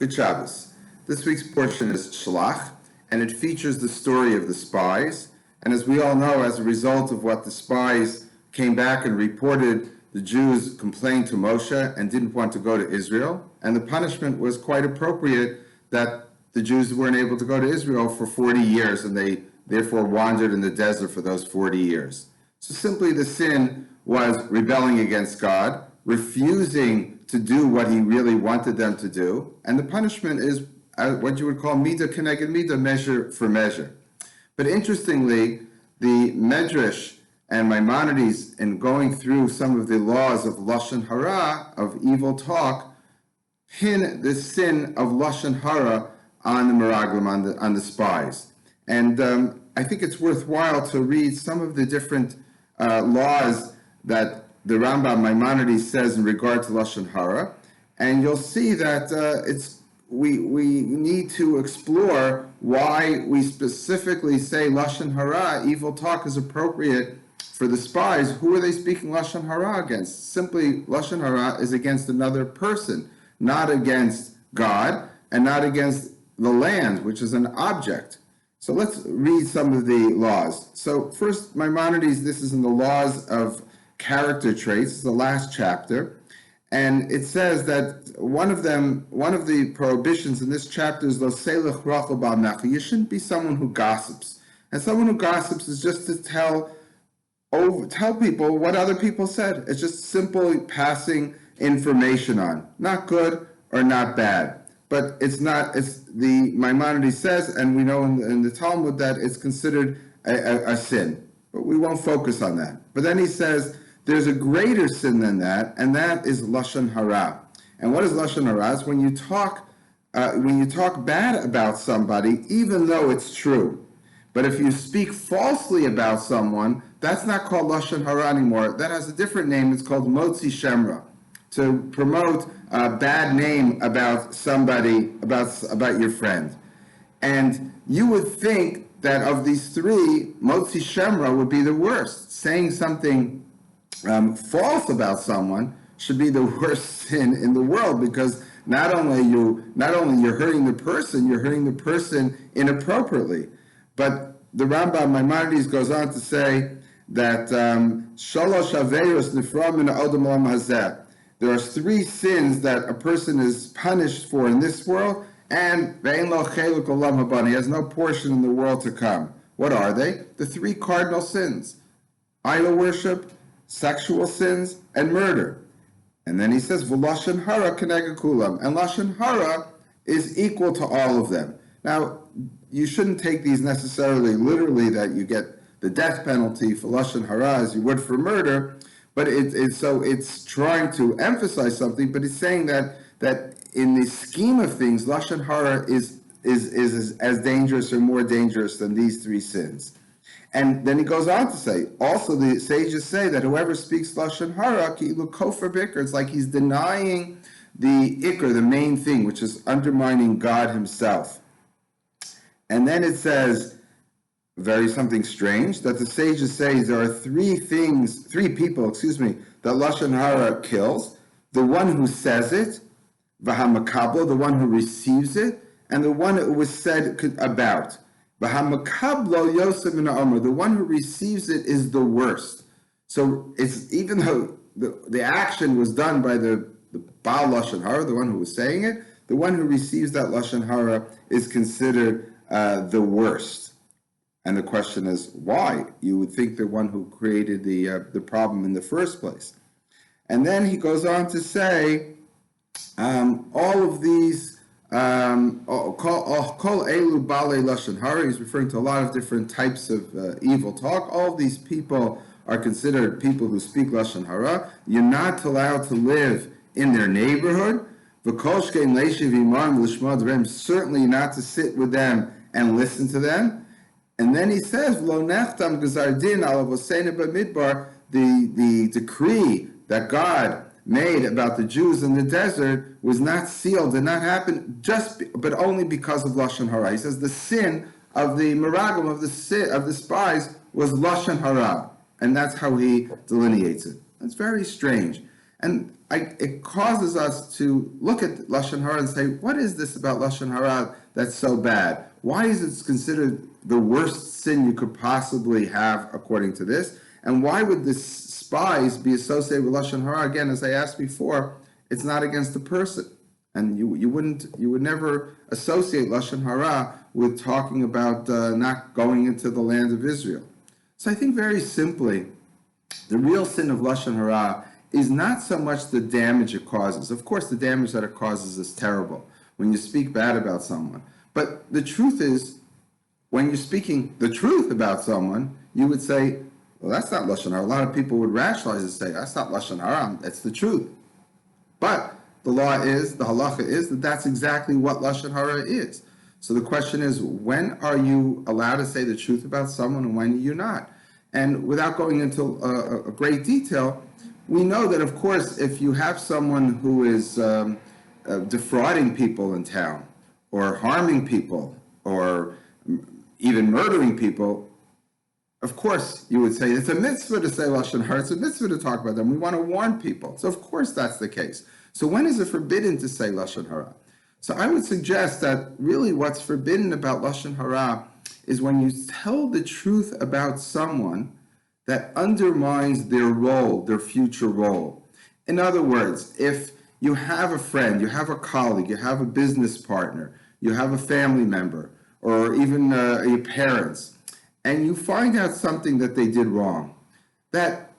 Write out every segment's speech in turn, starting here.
Good Shabbos. This week's portion is Shlach, and it features the story of the spies. And as we all know, as a result of what the spies came back and reported, the Jews complained to Moshe and didn't want to go to Israel. And the punishment was quite appropriate that the Jews weren't able to go to Israel for 40 years, and they therefore wandered in the desert for those 40 years. So simply the sin was rebelling against God, refusing to do what he really wanted them to do, and the punishment is what you would call midah keneged midah, measure for measure. But interestingly, the Medrash and Maimonides, in going through some of the laws of Lashon Hara, of evil talk, pin the sin of Lashon Hara on the Meraglim, on the spies. And I think it's worthwhile to read some of the different laws that the Rambam Maimonides says in regard to Lashon Hara, and you'll see that we need to explore why we specifically say Lashon Hara, evil talk, is appropriate for the spies. Who are they speaking Lashon Hara against? Simply, Lashon Hara is against another person, not against God, and not against the land, which is an object. So let's read some of the laws. So first, Maimonides, this is in the laws of character traits, it's the last chapter, and it says that one of the prohibitions in this chapter is lo selech rachel ba'al mecha. You shouldn't be someone who gossips, and someone who gossips is just to tell people what other people said. It's just simply passing information on, not good or not bad, but it's the Maimonides says, and we know in the Talmud that it's considered a sin, but we won't focus on that. But then he says there's a greater sin than that, and that is Lashon Hara. And what is Lashon Hara? It's when you talk bad about somebody, even though it's true. But if you speak falsely about someone, that's not called Lashon Hara anymore. That has a different name. It's called Motzi Shemra, to promote a bad name about somebody, about your friend. And you would think that of these three, Motzi Shemra would be the worst. Saying something false about someone should be the worst sin in the world, because not only you're hurting the person, you're hurting the person inappropriately. But the Rambam Maimonides goes on to say that shalosh averos nifra min ha'odam olam hazeh. There are three sins that a person is punished for in this world, and ve'en lo cheluk olam haba. He has no portion in the world to come. What are they? The three cardinal sins: idol worship, sexual sins, and murder. And then he says, V'lashon hara keneged kulam. And Lashon hara is equal to all of them. Now, you shouldn't take these necessarily literally that you get the death penalty for Lashon hara as you would for murder, but it's trying to emphasize something, but it's saying that in the scheme of things, Lashon hara is as dangerous or more dangerous than these three sins. And then he goes on to say, also the sages say that whoever speaks Lashon Hara, ki'ilu kofar b'ikr, it's like he's denying the ikr, the main thing, which is undermining God himself. And then it says, something strange, that the sages say there are three people, that Lashon Hara kills: the one who says it, v'hamakablo, the one who receives it, and the one it was said about. V'hamakablo yosef min ha'omer, the one who receives it is the worst. So it's, even though the action was done by the Baal Lashon Hara, the one who was saying it, the one who receives that Lashon Hara is considered the worst. And the question is, why? You would think the one who created the problem in the first place. And then he goes on to say, all of these, Kol elu balei Lashon Hara, he's referring to a lot of different types of evil talk. All of these people are considered people who speak Lashon Hara. You're not allowed to live in their neighborhood. Certainly not to sit with them and listen to them. And then he says, Lo nechtam gzar din alav osena b'midbar, the decree that God made about the Jews in the desert was not sealed, did not happen but only because of Lashon Hara. He says the sin of the Meraglim, of the spies, was Lashon Hara, and that's how he delineates it. That's very strange. And it causes us to look at Lashon Hara and say, what is this about Lashon Hara that's so bad? Why is it considered the worst sin you could possibly have according to this? And why would the spies be associated with Lashon Hara? Again, as I asked before, it's not against the person. And you would never associate Lashon Hara with talking about not going into the land of Israel. So I think very simply, the real sin of Lashon Hara is not so much the damage it causes. Of course, the damage that it causes is terrible when you speak bad about someone. But the truth is, when you're speaking the truth about someone, you would say, well, that's not Lashon Hara. A lot of people would rationalize and say, that's not Lashon Hara, that's the truth. But the law is, the halacha is, that that's exactly what Lashon Hara is. So the question is, when are you allowed to say the truth about someone and when are you not? And without going into a great detail, we know that, of course, if you have someone who is defrauding people in town, or harming people, or even murdering people, of course, you would say it's a mitzvah to say Lashon Hara, it's a mitzvah to talk about them. We want to warn people. So, of course, that's the case. So when is it forbidden to say Lashon Hara? So I would suggest that really what's forbidden about Lashon Hara is when you tell the truth about someone that undermines their role, their future role. In other words, if you have a friend, you have a colleague, you have a business partner, you have a family member, or even your parents, and you find out something that they did wrong, that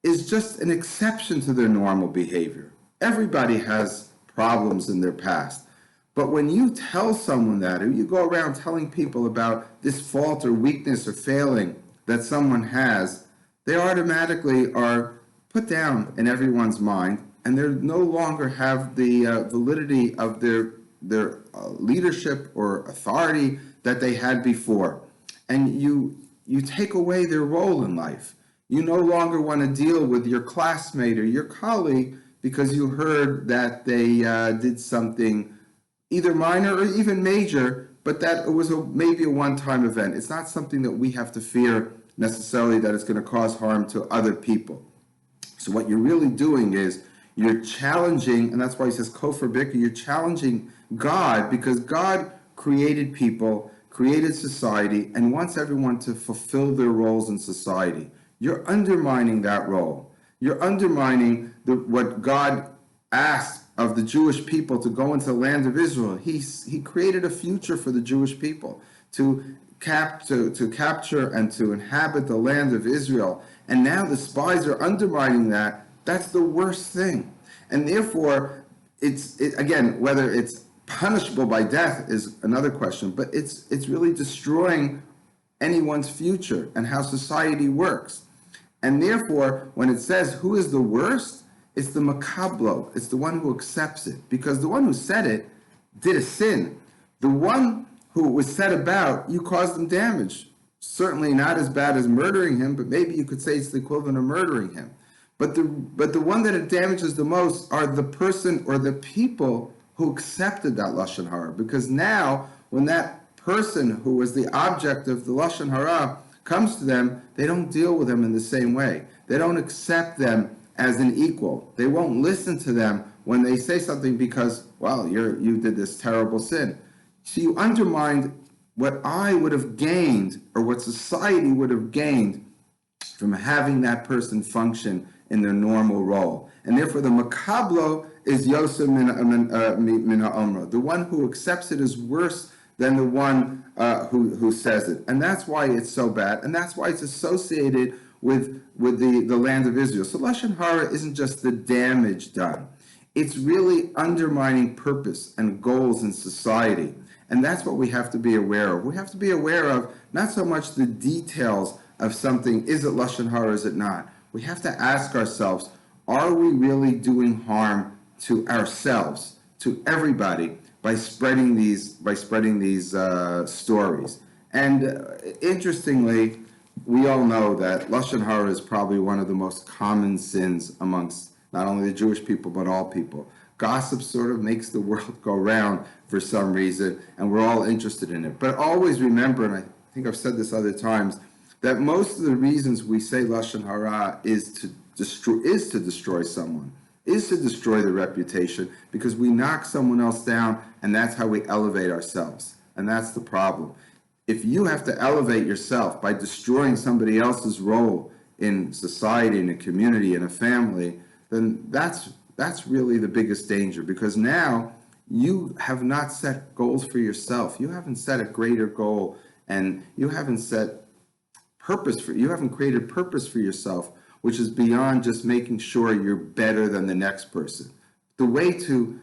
is just an exception to their normal behavior. Everybody has problems in their past. But when you tell someone that, or you go around telling people about this fault or weakness or failing that someone has, they automatically are put down in everyone's mind, and they no longer have the validity of their leadership or authority that they had before. And you take away their role in life. You no longer want to deal with your classmate or your colleague because you heard that they did something either minor or even major, but that it was maybe a one-time event. It's not something that we have to fear necessarily that it's going to cause harm to other people. So what you're really doing is you're challenging, and that's why he says kofar bika, you're challenging God, because God created people, created society, and wants everyone to fulfill their roles in society. You're undermining that role. You're undermining what God asked of the Jewish people to go into the land of Israel. He created a future for the Jewish people to capture and to inhabit the land of Israel. And now the spies are undermining that. That's the worst thing. And therefore, again, whether it's punishable by death is another question, but it's really destroying anyone's future and how society works. And therefore, when it says who is the worst, it's the makablo, it's the one who accepts it, because the one who said it did a sin. The one who was said about, you caused them damage. Certainly not as bad as murdering him, but maybe you could say it's the equivalent of murdering him. But the one that it damages the most are the person or the people who accepted that Lashon Hara, because now when that person who was the object of the Lashon Hara comes to them, they don't deal with them in the same way. They don't accept them as an equal. They won't listen to them when they say something because, well, you did this terrible sin. So you undermined what I would have gained, or what society would have gained from having that person function in their normal role. And therefore the makablo is Yosef min ha'omra. The one who accepts it is worse than the one who says it. And that's why it's so bad, and that's why it's associated with the land of Israel. So Lashon Hara isn't just the damage done. It's really undermining purpose and goals in society. And that's what we have to be aware of. We have to be aware of not so much the details of something, is it Lashon Hara, is it not? We have to ask ourselves, are we really doing harm to ourselves, to everybody, by spreading these stories? And interestingly, we all know that Lashon Hara is probably one of the most common sins amongst not only the Jewish people, but all people. Gossip sort of makes the world go round for some reason, and we're all interested in it. But always remember, and I think I've said this other times, that most of the reasons we say Lashon Hara is to destroy someone. is to destroy the reputation, because we knock someone else down, and that's how we elevate ourselves. And that's the problem. If you have to elevate yourself by destroying somebody else's role in society, in a community, in a family, then that's really the biggest danger, because now you have not set goals for yourself. You haven't set a greater goal, and you haven't created purpose for yourself, which is beyond just making sure you're better than the next person. The way to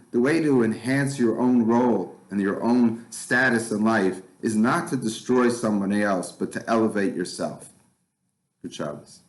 enhance your own role and your own status in life is not to destroy someone else, but to elevate yourself. Good Shabbos.